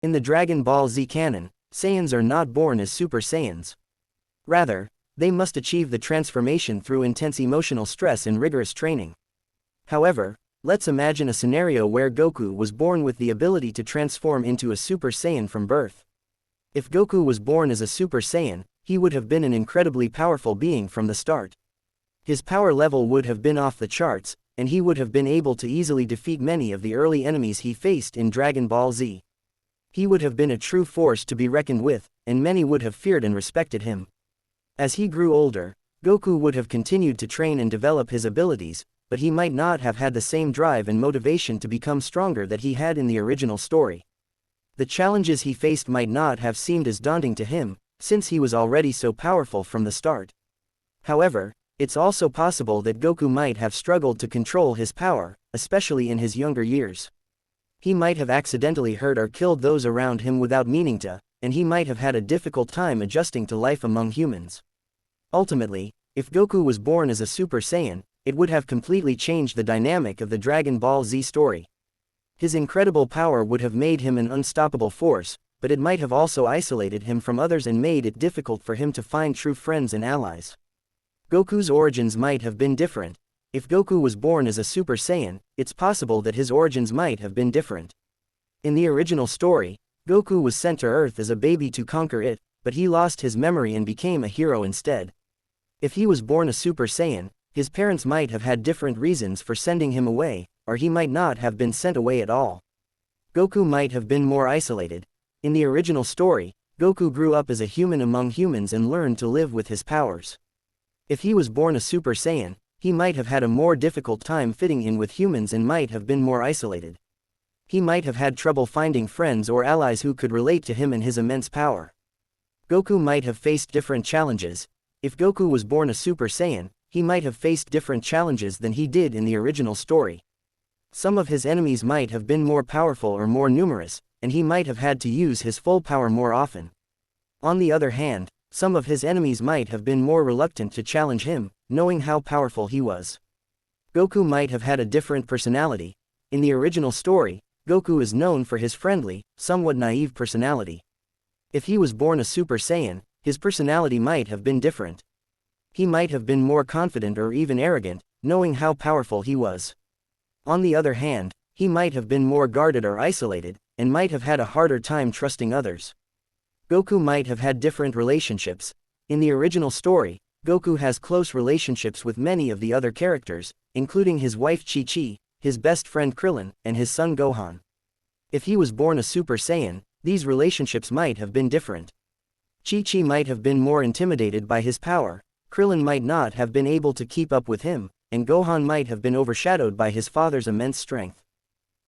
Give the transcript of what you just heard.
In the Dragon Ball Z canon, Saiyans are not born as Super Saiyans. Rather, they must achieve the transformation through intense emotional stress and rigorous training. However, let's imagine a scenario where Goku was born with the ability to transform into a Super Saiyan from birth. If Goku was born as a Super Saiyan, he would have been an incredibly powerful being from the start. His power level would have been off the charts, and he would have been able to easily defeat many of the early enemies he faced in Dragon Ball Z. He would have been a true force to be reckoned with, and many would have feared and respected him. As he grew older, Goku would have continued to train and develop his abilities, but he might not have had the same drive and motivation to become stronger that he had in the original story. The challenges he faced might not have seemed as daunting to him, since he was already so powerful from the start. However, it's also possible that Goku might have struggled to control his power, especially in his younger years. He might have accidentally hurt or killed those around him without meaning to, and he might have had a difficult time adjusting to life among humans. Ultimately, if Goku was born as a Super Saiyan, it would have completely changed the dynamic of the Dragon Ball Z story. His incredible power would have made him an unstoppable force, but it might have also isolated him from others and made it difficult for him to find true friends and allies. Goku's origins might have been different. If Goku was born as a Super Saiyan, it's possible that his origins might have been different. In the original story, Goku was sent to Earth as a baby to conquer it, but he lost his memory and became a hero instead. If he was born a Super Saiyan, his parents might have had different reasons for sending him away, or he might not have been sent away at all. Goku might have been more isolated. In the original story, Goku grew up as a human among humans and learned to live with his powers. If he was born a Super Saiyan, he might have had a more difficult time fitting in with humans and might have been more isolated. He might have had trouble finding friends or allies who could relate to him and his immense power. Goku might have faced different challenges. If Goku was born a Super Saiyan, he might have faced different challenges than he did in the original story. Some of his enemies might have been more powerful or more numerous, and he might have had to use his full power more often. On the other hand, some of his enemies might have been more reluctant to challenge him, knowing how powerful he was. Goku might have had a different personality. In the original story, Goku is known for his friendly, somewhat naive personality. If he was born a Super Saiyan, his personality might have been different. He might have been more confident or even arrogant, knowing how powerful he was. On the other hand, he might have been more guarded or isolated, and might have had a harder time trusting others. Goku might have had different relationships. In the original story, Goku has close relationships with many of the other characters, including his wife Chi-Chi, his best friend Krillin, and his son Gohan. If he was born a Super Saiyan, these relationships might have been different. Chi-Chi might have been more intimidated by his power, Krillin might not have been able to keep up with him, and Gohan might have been overshadowed by his father's immense strength.